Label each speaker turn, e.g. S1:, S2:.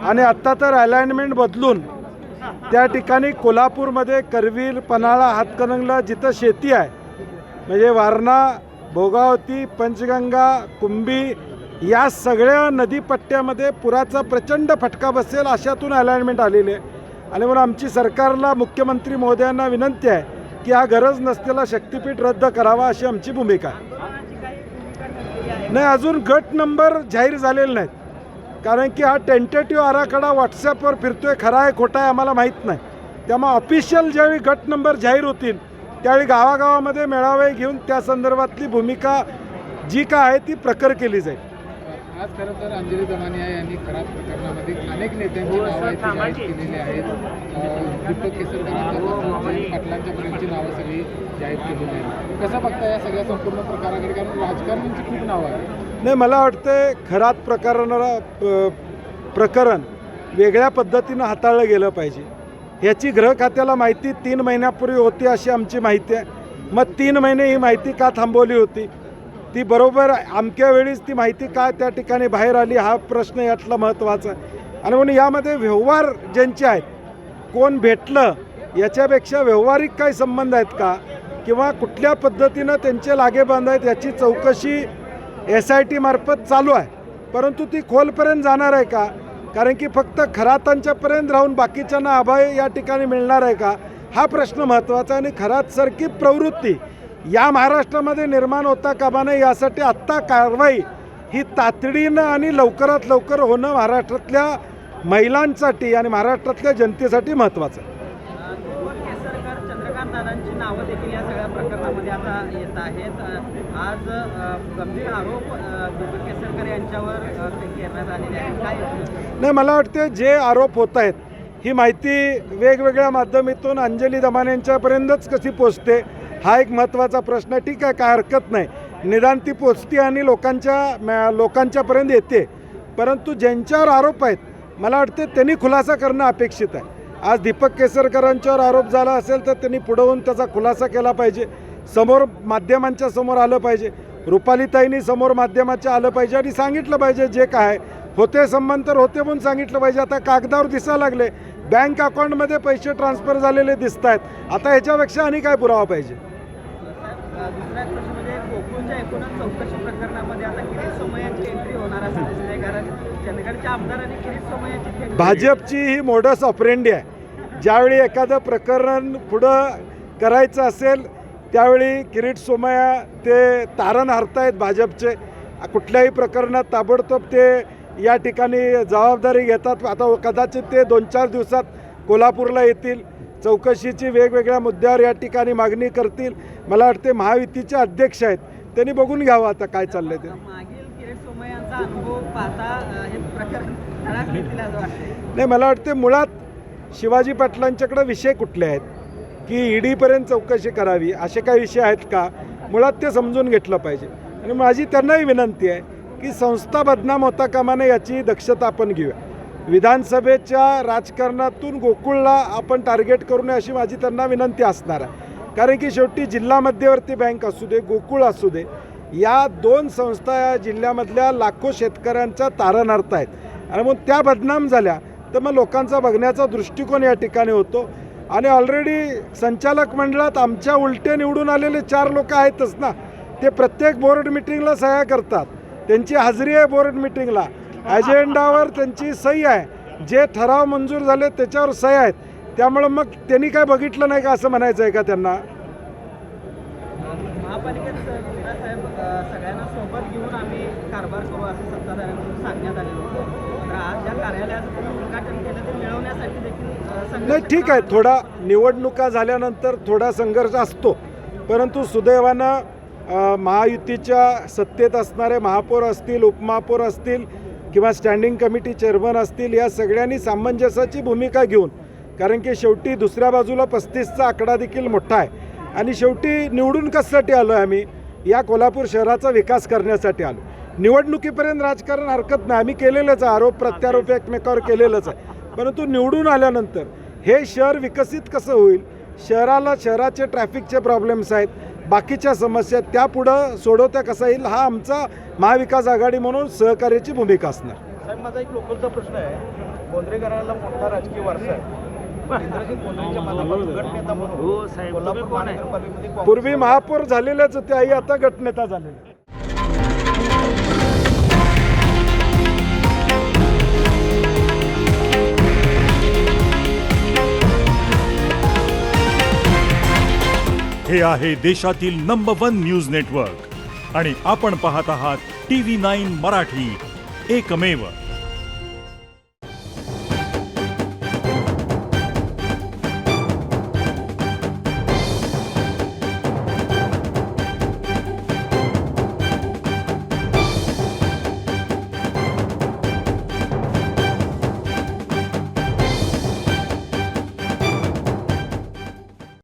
S1: आणि आत्ता तर अलाइनमेंट बदलून त्या ठिकाणी कोल्हापूरमध्ये करवीर, पन्हाळा, हातकणंगला जिथं शेती आहे म्हणजे वारणा, भोगावती, पंचगंगा, कुंभी या सगळ्या नदीपट्ट्यामध्ये पुराचा प्रचंड फटका बसेल अशातून अलाइनमेंट आलेली आहे. आणि म्हणून आमची सरकारला मुख्यमंत्री महोदयांना विनंती आहे की हा गरज नसलेला शक्तिपीठ रद्द करावा अशी आमची भूमिका आहे. नाही, अजून गट नंबर जाहीर झालेले नाहीत, कारण की हा टेंटेटिव्ह आराखडा व्हॉट्सॲपवर फिरतोय, खरा आहे खोटा आहे आम्हाला माहीत नाही. त्यामुळे ऑफिशियल ज्यावेळी गट नंबर जाहीर होतील त्यावेळी गावागावामध्ये मेळावे घेऊन त्या संदर्भातली भूमिका जी काय आहे ती प्रखर केली जाईल.
S2: आज खरं तर अंजली दमानिया यांनी खराब प्रकरणामध्ये अनेक नेत्यांची नावं जाहीर केलेली आहेत. दीपक केसरकर पाटलांच्यापर्यंतची नावं सगळी जाहीर केलेली आहेत. कसं बघता या सगळ्या संपूर्ण प्रकाराकडे, कारण राजकारण्यांची खूप नावं आहेत.
S1: नाही, मला वाटतं खरात प्रकरण वेगळ्या पद्धतीनं हाताळलं गेलं पाहिजे. ह्याची गृह खात्याला माहिती 3 महिन्यापूर्वी होती अशी आमची माहिती आहे. मग 3 महिने ही माहिती का थांबवली होती? ती बरोबर अमक्या वेळीच ती माहिती का त्या ठिकाणी बाहेर आली हा प्रश्न यातला महत्त्वाचा आहे. आणि म्हणून यामध्ये व्यवहार ज्यांचे आहेत, कोण भेटलं याच्यापेक्षा व्यावहारिक काही संबंध आहेत का किंवा कुठल्या पद्धतीनं त्यांचे लागेबांध आहेत याची चौकशी SIT मार्फत चालू आहे. परंतु ती खोलपर्यंत जाणार आहे का? कारण की फक्त खरातांच्यापर्यंत राहून बाकीच्यांना अभय या ठिकाणी मिळणार आहे का हा प्रश्न महत्त्वाचा आहे. आणि खरातसारखी प्रवृत्ती या महाराष्ट्रामध्ये निर्माण होता कामा नये यासाठी आत्ता कारवाई ही तातडीनं आणि लवकरात लवकर होणं महाराष्ट्रातल्या महिलांसाठी आणि महाराष्ट्रातल्या जनतेसाठी महत्त्वाचं आहे.
S3: केसरकर, चंद्रकांत दादांची नावं देखील या सगळ्या प्रकरणामध्ये आता येत आहेत. आज गंभीर आरोप दीपक केसरकर यांच्यावर करण्यात आलेले आहेत. काय
S1: नाही, मला वाटते जे आरोप होत आहेत ही माहिती वेगवेगळ्या माध्यमातून अंजली दमानियांच्यापर्यंतच कशी पोचते हा एक महत्त्वाचा प्रश्न आहे. ठीक आहे, काय हरकत नाही, निदान ती पोचते आणि लोकांच्यापर्यंत येते. परंतु ज्यांच्यावर आरोप आहेत मला वाटते त्यांनी खुलासा करणं अपेक्षित आहे. आज दीपक केसरकरांच्यावर आरोप झाला असेल तर त्यांनी पुढं होऊन त्याचा खुलासा केला पाहिजे, समोर माध्यमांच्या समोर आलं पाहिजे, रुपालीताईंनी समोर माध्यमाच्या आलं पाहिजे आणि सांगितलं पाहिजे जे काय होते संबंध तर होते म्हणून सांगितलं पाहिजे. आता कागदावर दिसायला लागले, बँक अकाउंटमध्ये पैसे ट्रान्सफर झालेले दिसत आहेत. आता ह्याच्यापेक्षा आणि काय पुरावा पाहिजे?
S3: दुसरा एक प्रश्न म्हणजे गोकुळच्या एकूणच चौकशी प्रकरणामध्ये आता किरीट सोमय्यांची एंट्री होणार असं दिसतंय, कारण चंदगडच्या आमदारांनी किरीट सोमय्यांची
S1: भाजपची ही मोडस ऑपरेंडी आहे. ज्यावेळी एखादं प्रकरण पुढं करायचं असेल त्यावेळी किरीट सोमय्या ते तारण हरतायत भाजपचे. कुठल्याही प्रकरणात ताबडतोब ते या ठिकाणी जबाबदारी घेतात. आता कदाचित ते 2-4 दिवसात कोल्हापूरला येतील, चौकशीची वेगवेगळ्या मुद्द्यावर या ठिकाणी मागणी करतील. मला वाटते महायुतीचे अध्यक्ष आहेत त्यांनी बघून घ्यावं आता काय चाललंय ते.
S3: मागील किरीट सोमय्यांचा अनुभव पाहता हे प्रकरण खराब घेतले असं वाटते.
S1: नाही, मला वाटते मुळात शिवाजी पाटलांच्याकडे विषय कुठले आहेत की ईडीपर्यंत चौकशी करावी असे काही विषय आहेत का, मुळात ते समजून घेतलं पाहिजे. आणि माझी त्यांनाही विनंती आहे की संस्था बदनाम होता कामा नये याची दक्षता आपण घेऊया. विधानसभेच्या राजकारणातून गोकुळला आपण टार्गेट करू नये अशी माझी त्यांना विनंती असणार आहे. कारण की शेवटी जिल्हा मध्यवर्ती बँक असू दे, गोकुळ असू दे, या 2 संस्था या जिल्ह्यामधल्या लाखो शेतकऱ्यांचा तारण अर्थ आहेत. आणि मग त्या बदनाम झाल्या तर मग लोकांचा बघण्याचा दृष्टिकोन या ठिकाणी होतो. आणि ऑलरेडी संचालक मंडळात आमच्या उलटे निवडून आलेले 4 लोक आहेतच ना, ते प्रत्येक बोर्ड मिटिंगला सह्या करतात, त्यांची हाजरी आहे बोर्ड मिटिंगला, अजेंडावर त्यांची सही आहे, जे ठराव मंजूर झाले त्याच्यावर सही आहेत. त्यामुळं मग त्यांनी काय बघितलं नाही का असं म्हणायचं आहे का त्यांना?
S3: महापालिकेत साहेब सगळ्यांना सोबत घेऊन आम्ही कारभार करू असं सत्ताधाऱ्यांकडून सांगण्यात आलेलं होतं. तर आज ज्या कार्यालयाचं तुम्ही उद्घाटन केलं ते मिळवण्यासाठी देखील
S1: नाही, ठीक आहे, थोडा निवडणुका झाल्यानंतर थोडा संघर्ष असतो. परंतु सुदैवानं महायुतीच्या सत्तेत असणारे महापौर असतील, उपमहापौर असतील किंवा स्टँडिंग कमिटी चेअरमन असतील, या सगळ्यांनी सामंजस्याची भूमिका घेऊन, कारण की शेवटी दुसऱ्या बाजूला 35चा आकडा देखील मोठा आहे. आणि शेवटी निवडून कशासाठी आलो आहे आम्ही? या कोल्हापूर शहराचा विकास करण्यासाठी आलो. निवडणुकीपर्यंत राजकारण हरकत नाही, आम्ही केलेलंच आहे, आरोप प्रत्यारोप एकमेकावर केलेलंच आहे. परंतु निवडून आल्यानंतर हे शहर विकसित कसं होईल, शहराचे ट्रॅफिकचे प्रॉब्लेम्स आहेत, बाकीच्या समस्या त्या पुढं सोडवता कसा येईल, हा आमचा महाविकास आघाडी म्हणून सहकार्याची भूमिका असणार.
S4: साहेब, माझा एक लोकलचा प्रश्न आहे. बोंद्रेकरांना मोठा राजकीय वारसा आहे. इंद्रजित बोंद्रेच्या माध्यमातून गटनेता म्हणून कोल्हापूर महानगरपालिकेमध्ये काँग्रेस-
S1: पूर्वी महापौर झालेलेच होते, आई आता गटनेता झालेले.
S5: हे आहे देशातील नंबर 1 न्यूज नेटवर्क आणि आपण पाहत आहात TV9 मराठी, एकमेव.